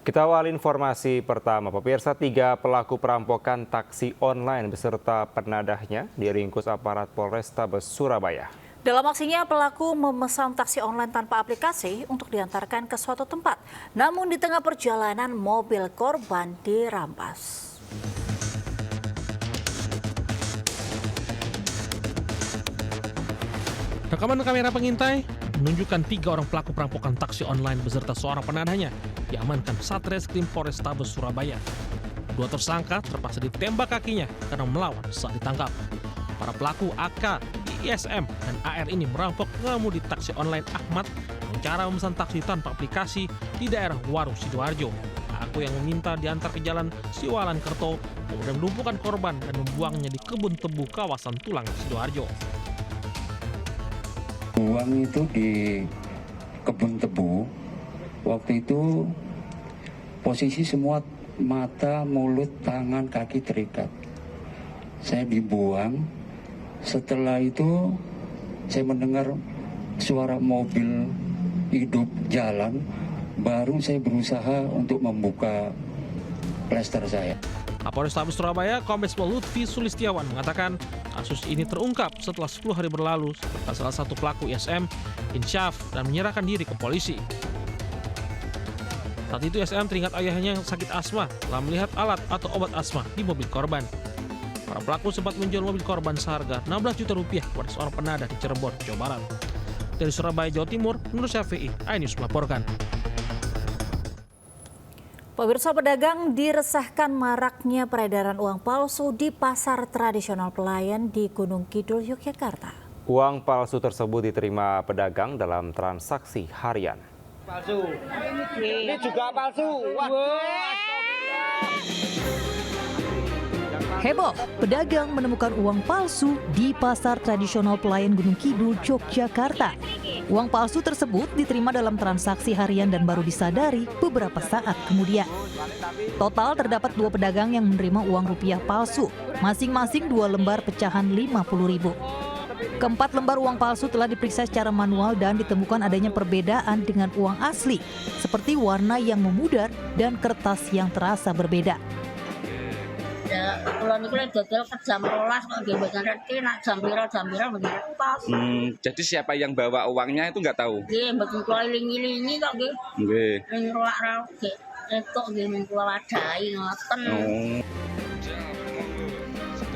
Kita awali informasi pertama. Pemirsa, 3 pelaku perampokan taksi online beserta penadahnya diringkus aparat Polrestabes Surabaya. Dalam aksinya, pelaku memesan taksi online tanpa aplikasi untuk diantarkan ke suatu tempat. Namun di tengah perjalanan, mobil korban dirampas. Rekaman kamera pengintai menunjukkan 3 orang pelaku perampokan taksi online beserta seorang penadahnya diamankan Satreskrim Polrestabes Surabaya. 2 tersangka terpaksa ditembak kakinya karena melawan saat ditangkap. Para pelaku AK, ISM, dan AR ini merampok pengemudi taksi online Ahmad dengan cara memesan taksi tanpa aplikasi di daerah Waru, Sidoarjo. Aku yang meminta diantar ke jalan Siwalan Kerto, kemudian melumpuhkan korban dan membuangnya di kebun tebu kawasan Tulang, Sidoarjo. Buang itu di kebun tebu. Waktu itu posisi semua mata, mulut, tangan, kaki terikat. Saya dibuang. Setelah itu saya mendengar suara mobil hidup jalan. Baru saya berusaha untuk membuka plester saya. Polrestabes Surabaya, Kombes Pol Lutfi Sulistiawan mengatakan kasus ini terungkap setelah 10 hari berlalu serta salah satu pelaku ISM insyaf dan menyerahkan diri ke polisi. Saat itu ISM teringat ayahnya yang sakit asma setelah melihat alat atau obat asma di mobil korban. Para pelaku sempat menjual mobil korban seharga 16 juta rupiah kepada seorang penadah di Cirebon, Jawa Barat. Dari Surabaya, Jawa Timur, Nur Syafi'i, iNews melaporkan. Pemirsa, pedagang diresahkan maraknya peredaran uang palsu di pasar tradisional Pelayan di Gunung Kidul, Yogyakarta. Uang palsu tersebut diterima pedagang dalam transaksi harian. Palsu. Ini juga palsu. Heboh, pedagang menemukan uang palsu di pasar tradisional Pelayan Gunung Kidul, Yogyakarta. Uang palsu tersebut diterima dalam transaksi harian dan baru disadari beberapa saat kemudian. Total terdapat 2 pedagang yang menerima uang rupiah palsu, masing-masing 2 lembar pecahan 50.000. Keempat lembar uang palsu telah diperiksa secara manual dan ditemukan adanya perbedaan dengan uang asli, seperti warna yang memudar dan kertas yang terasa berbeda. Kalau niku lek dodol ke jam 12 kok nggih mboten ngerti nak jam pira mboten ngertos. Jadi siapa yang bawa uangnya itu nggak tahu? Nggih, mboten kula iling-ilingi kok nggih. Nggih. Ning rolak-rolak nggih etuk nggih men kula wadahi ngoten.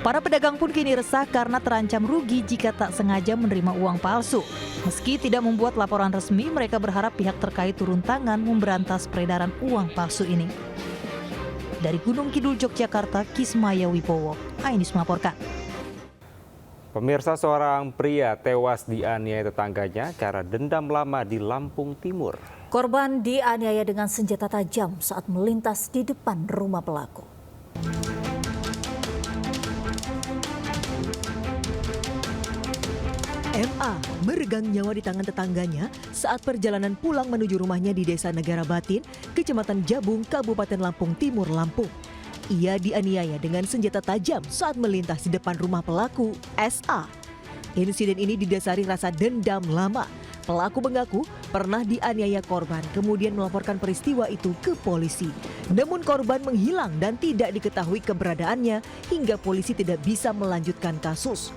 Para pedagang pun kini resah karena terancam rugi jika tak sengaja menerima uang palsu. Meski tidak membuat laporan resmi, mereka berharap pihak terkait turun tangan memberantas peredaran uang palsu ini. Dari Gunung Kidul, Yogyakarta, Kismaya Wibowo, iNews melaporkan. Pemirsa, seorang pria tewas dianiaya tetangganya karena dendam lama di Lampung Timur. Korban dianiaya dengan senjata tajam saat melintas di depan rumah pelaku. MA meregang nyawa di tangan tetangganya saat perjalanan pulang menuju rumahnya di Desa Negara Batin, Kecamatan Jabung, Kabupaten Lampung Timur, Lampung. Ia dianiaya dengan senjata tajam saat melintas di depan rumah pelaku, SA. Insiden ini didasari rasa dendam lama. Pelaku mengaku pernah dianiaya korban, kemudian melaporkan peristiwa itu ke polisi. Namun korban menghilang dan tidak diketahui keberadaannya hingga polisi tidak bisa melanjutkan kasus.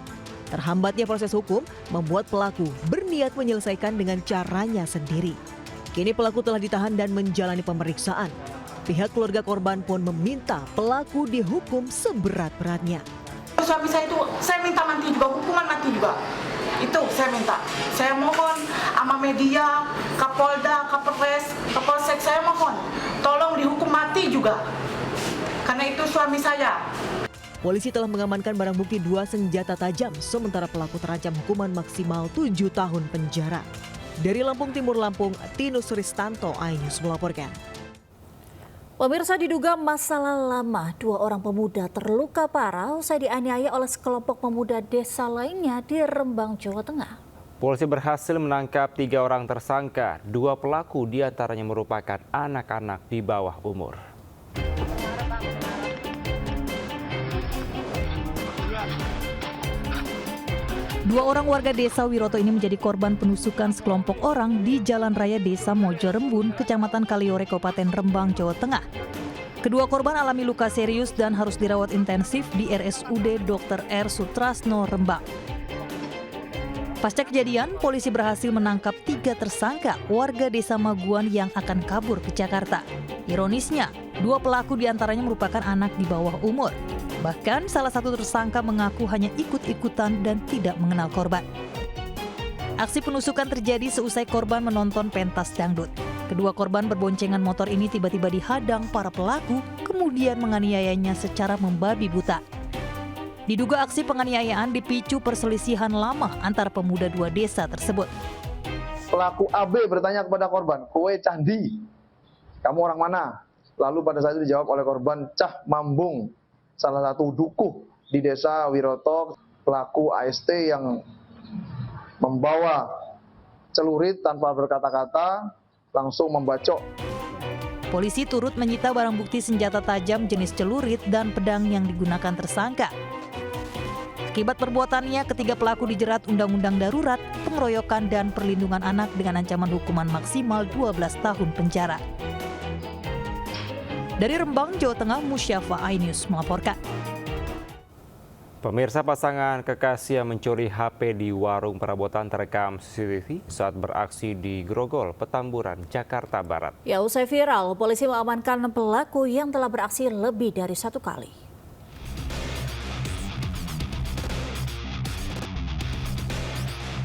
Terhambatnya proses hukum membuat pelaku berniat menyelesaikan dengan caranya sendiri. Kini pelaku telah ditahan dan menjalani pemeriksaan. Pihak keluarga korban pun meminta pelaku dihukum seberat-beratnya. Suami saya itu, saya minta mati juga, hukuman mati juga. Itu saya minta. Saya mohon sama media, Kapolda, Kapolres, Kapolsek, saya mohon tolong dihukum mati juga. Karena itu suami saya. Polisi telah mengamankan barang bukti 2 senjata tajam, sementara pelaku terancam hukuman maksimal 7 tahun penjara. Dari Lampung Timur, Lampung, Tinus Ristanto, iNews melaporkan. Pemirsa, diduga masalah lama, 2 orang pemuda terluka parah usai dianiaya oleh sekelompok pemuda desa lainnya di Rembang, Jawa Tengah. Polisi berhasil menangkap 3 orang tersangka. 2 pelaku diantaranya merupakan anak-anak di bawah umur. Dua orang warga desa Wiroto ini menjadi korban penusukan sekelompok orang di Jalan Raya Desa Mojo Rembun, Kecamatan Kaliore, Kabupaten Rembang, Jawa Tengah. Kedua korban alami luka serius dan harus dirawat intensif di RSUD Dr. R. Sutrasno, Rembang. Pasca kejadian, polisi berhasil menangkap 3 tersangka warga desa Maguan yang akan kabur ke Jakarta. Ironisnya, 2 pelaku diantaranya merupakan anak di bawah umur. Bahkan salah satu tersangka mengaku hanya ikut-ikutan dan tidak mengenal korban. Aksi penusukan terjadi seusai korban menonton pentas dangdut. Kedua korban berboncengan motor ini tiba-tiba dihadang para pelaku, kemudian menganiayanya secara membabi buta. Diduga aksi penganiayaan dipicu perselisihan lama antar pemuda 2 desa tersebut. Pelaku AB bertanya kepada korban, "Kowe Candi, kamu orang mana?" Lalu pada saat itu dijawab oleh korban, "Cah Mambung, salah satu dukuh di desa Wiroto." Pelaku AST yang membawa celurit tanpa berkata-kata langsung membacok. Polisi turut menyita barang bukti senjata tajam jenis celurit dan pedang yang digunakan tersangka. Akibat perbuatannya, ketiga pelaku dijerat Undang-Undang Darurat, Pengeroyokan dan Perlindungan Anak dengan ancaman hukuman maksimal 12 tahun penjara. Dari Rembang, Jawa Tengah, Musyafa iNews melaporkan. Pemirsa, pasangan kekasih yang mencuri HP di warung perabotan terekam CCTV saat beraksi di Grogol, Petamburan, Jakarta Barat. Ya, usai viral, polisi mengamankan pelaku yang telah beraksi lebih dari 1 kali.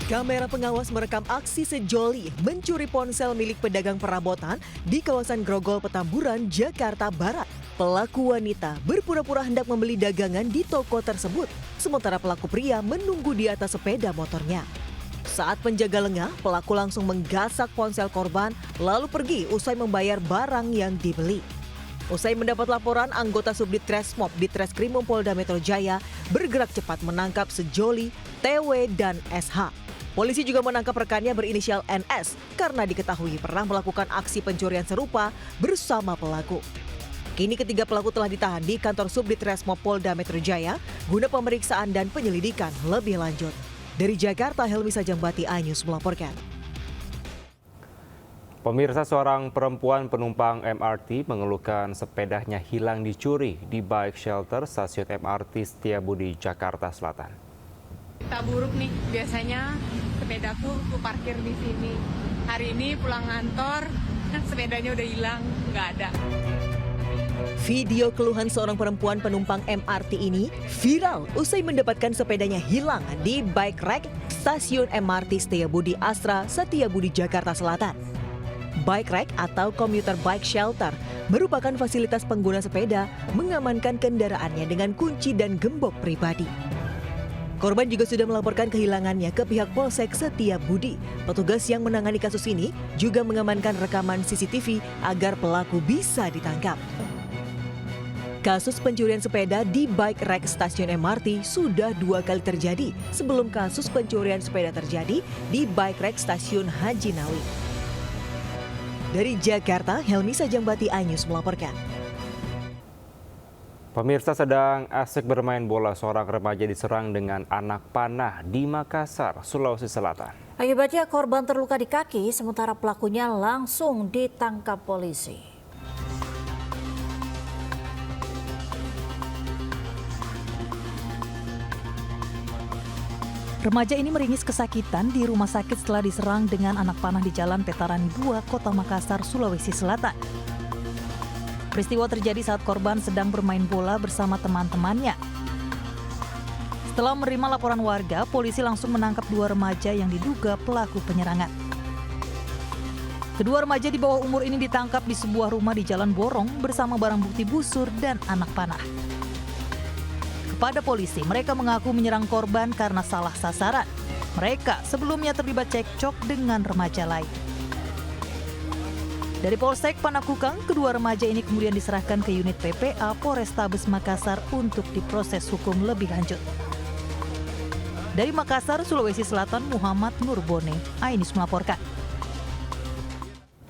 Kamera pengawas merekam aksi sejoli mencuri ponsel milik pedagang perabotan di kawasan Grogol, Petamburan, Jakarta Barat. Pelaku wanita berpura-pura hendak membeli dagangan di toko tersebut, sementara pelaku pria menunggu di atas sepeda motornya. Saat penjaga lengah, pelaku langsung menggasak ponsel korban lalu pergi usai membayar barang yang dibeli. Usai mendapat laporan, anggota Subdit Tresmob di Treskrimum Polda Metro Jaya bergerak cepat menangkap sejoli, TW, dan SH. Polisi juga menangkap rekannya berinisial NS karena diketahui pernah melakukan aksi pencurian serupa bersama pelaku. Kini ketiga pelaku telah ditahan di kantor Subdit Tresmob Polda Metro Jaya guna pemeriksaan dan penyelidikan lebih lanjut. Dari Jakarta, Helmi Sajangbati, iNews melaporkan. Pemirsa, seorang perempuan penumpang MRT mengeluhkan sepedanya hilang dicuri di bike shelter stasiun MRT Setiabudi, Jakarta Selatan. Tak buruk nih, biasanya sepedaku aku parkir di sini. Hari ini pulang kantor, sepedanya udah hilang, nggak ada. Video keluhan seorang perempuan penumpang MRT ini viral usai mendapatkan sepedanya hilang di bike rack stasiun MRT Setiabudi Astra, Setiabudi, Jakarta Selatan. Bike rack atau commuter bike shelter merupakan fasilitas pengguna sepeda mengamankan kendaraannya dengan kunci dan gembok pribadi. Korban juga sudah melaporkan kehilangannya ke pihak Polsek Setiabudi. Petugas yang menangani kasus ini juga mengamankan rekaman CCTV agar pelaku bisa ditangkap. Kasus pencurian sepeda di bike rack stasiun MRT sudah 2 kali terjadi sebelum kasus pencurian sepeda terjadi di bike rack stasiun Haji Nawi. Dari Jakarta, Helmi Sajangbati, iNews melaporkan. Pemirsa, sedang asik bermain bola, seorang remaja diserang dengan anak panah di Makassar, Sulawesi Selatan. Akibatnya korban terluka di kaki, sementara pelakunya langsung ditangkap polisi. Remaja ini meringis kesakitan di rumah sakit setelah diserang dengan anak panah di Jalan Petarani 2, Kota Makassar, Sulawesi Selatan. Peristiwa terjadi saat korban sedang bermain bola bersama teman-temannya. Setelah menerima laporan warga, polisi langsung menangkap 2 remaja yang diduga pelaku penyerangan. Kedua remaja di bawah umur ini ditangkap di sebuah rumah di Jalan Borong bersama barang bukti busur dan anak panah. Kepada polisi, mereka mengaku menyerang korban karena salah sasaran. Mereka sebelumnya terlibat cekcok dengan remaja lain. Dari Polsek Panakukang, kedua remaja ini kemudian diserahkan ke unit PPA Polrestabes Makassar untuk diproses hukum lebih lanjut. Dari Makassar, Sulawesi Selatan, Muhammad Nurbone, iNews melaporkan.